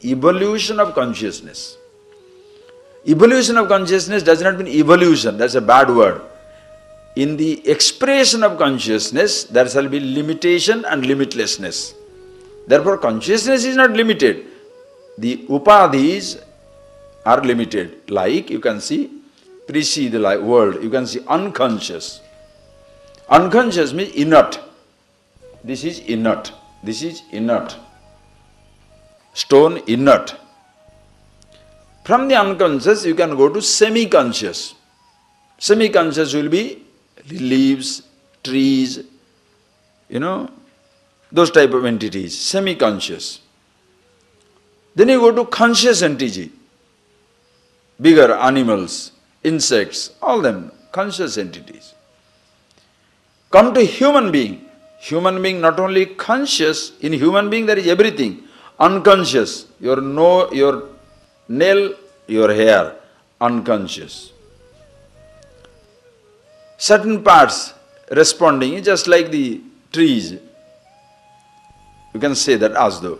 Evolution of consciousness. Evolution of consciousness does not mean evolution, that's a bad word. In the expression of consciousness, there shall be limitation and limitlessness. Therefore, consciousness is not limited. The upadhis are limited. Like you can see, precede the world, you can see unconscious. Unconscious means inert. This is inert. This is inert. Stone inert. From the unconscious you can go to semi-conscious. Semi-conscious will be leaves, trees, those type of entities, semi-conscious. Then you go to conscious entity, bigger animals, insects, all them, conscious entities. Come to human being. Human being not only conscious, in human being there is everything. Unconscious, your nail, your hair, unconscious. Certain parts responding, just like the trees. You can say that as though.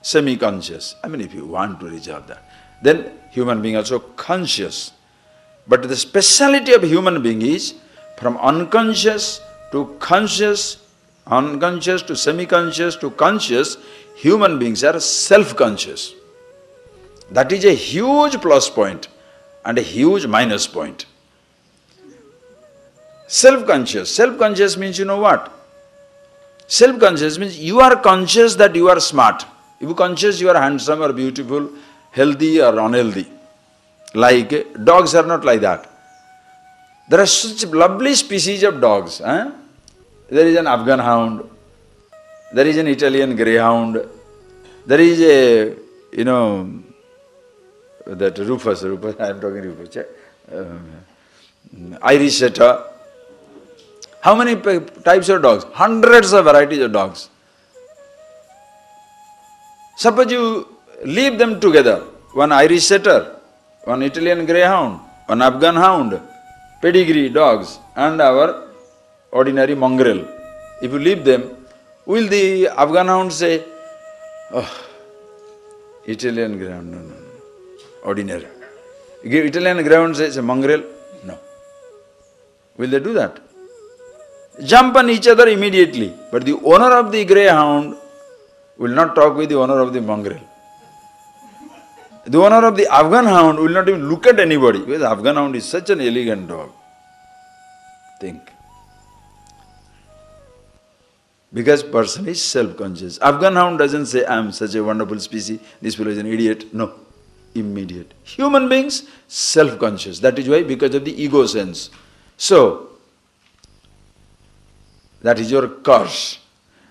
Semi-conscious. I mean, if you want to resolve that. Then human being also conscious. But the speciality of human being is from unconscious to conscious, unconscious to semi-conscious to conscious, human beings are self-conscious. That is a huge plus point and a huge minus point. Self-conscious. Self-conscious means you know what? Self-conscious means you are conscious that you are smart. If you are conscious you are handsome or beautiful, healthy or unhealthy. Like dogs are not like that. There are such lovely species of dogs. There is an Afghan hound, there is an Italian greyhound, there is a, that Rufus, I am talking Rufus, Irish setter. How many types of dogs? Hundreds of varieties of dogs. Suppose you leave them together, one Irish setter, one Italian greyhound, one Afghan hound, pedigree dogs and our ordinary mongrel. If you leave them, will the Afghan hound say, oh, Italian greyhound, no, ordinary. Italian greyhound says a mongrel, no. Will they do that? Jump on each other immediately, but the owner of the greyhound will not talk with the owner of the mongrel. The owner of the Afghan hound will not even look at anybody, because the Afghan hound is such an elegant dog. Think. Because person is self-conscious. Afghan hound doesn't say, I am such a wonderful species, this fellow is an idiot. No, immediate. Human beings, self-conscious. That is why, because of the ego sense. So, that is your curse.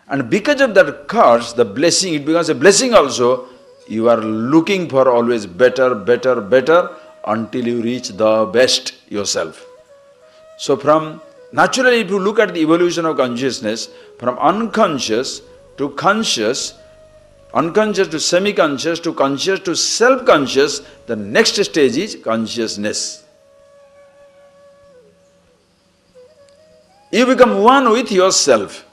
And because of that curse, the blessing, it becomes a blessing also. You are looking for always better, better, better until you reach the best yourself. So from, naturally if you look at the evolution of consciousness, from unconscious to conscious, unconscious to semi-conscious to conscious to self-conscious, the next stage is consciousness. You become one with yourself.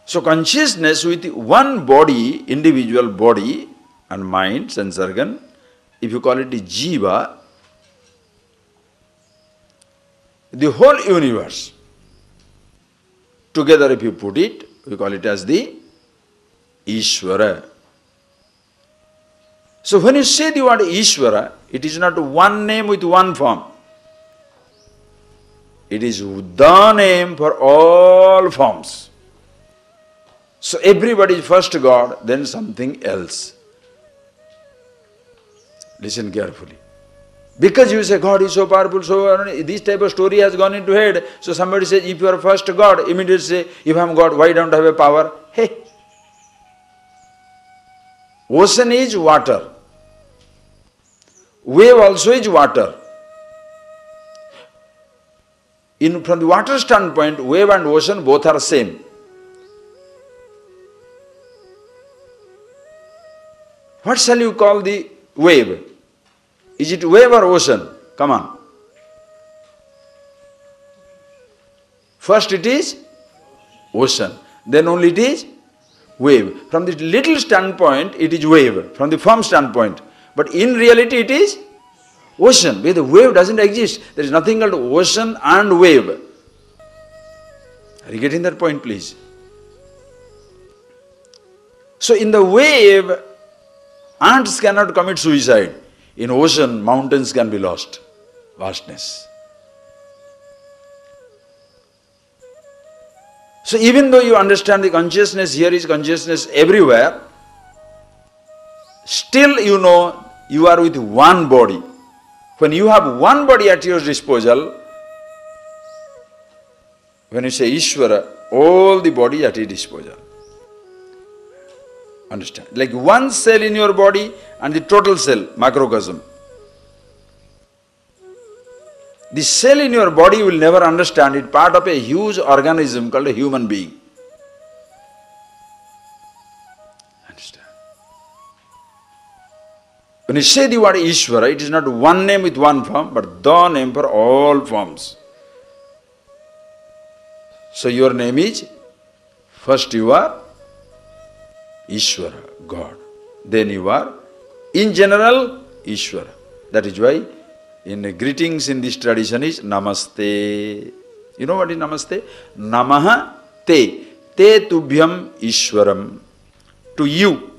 So consciousness with one body, individual body and mind, sense organ, if you call it the jiva, the whole universe, together if you put it, we call it as the Ishvara. So when you say the word Ishvara, it is not one name with one form. It is the name for all forms. So everybody is first God, then something else. Listen carefully. Because you say God is so powerful, so this type of story has gone into head. So somebody says, if you are first God, immediately say, if I am God, why don't I have a power? Hey! Ocean is water. Wave also is water. From the water standpoint, wave and ocean both are same. What shall you call the wave? Is it wave or ocean? Come on. First it is ocean, then only it is wave. From the little standpoint, it is wave, from the firm standpoint. But in reality, it is ocean, where the wave doesn't exist. There is nothing called ocean and wave. Are you getting that point, please? So in the wave, ants cannot commit suicide. In ocean, mountains can be lost. Vastness. So even though you understand the consciousness, here is consciousness everywhere, still you know you are with one body. When you have one body at your disposal, when you say Ishvara, all the body at your disposal. Understand? Like one cell in your body and the total cell, macrocosm. The cell in your body will never understand it, part of a huge organism called a human being. Understand? When you say the word Ishvara, it is not one name with one form, but the name for all forms. So your name is, first you are Ishvara, God. Then you are, in general, Ishvara. That is why in greetings in this tradition is Namaste. You know what is Namaste? Namaha te. Te tubhyam Ishwaram. To you,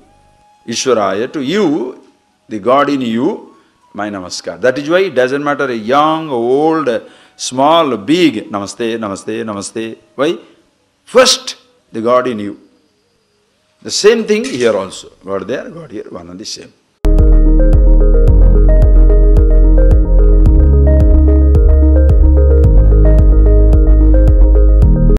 Ishwaraya, to you, the God in you, my Namaskar. That is why it doesn't matter young, old, small, big, Namaste, Namaste, Namaste. Why? First, the God in you. The same thing here also. God there, God here, one and the same.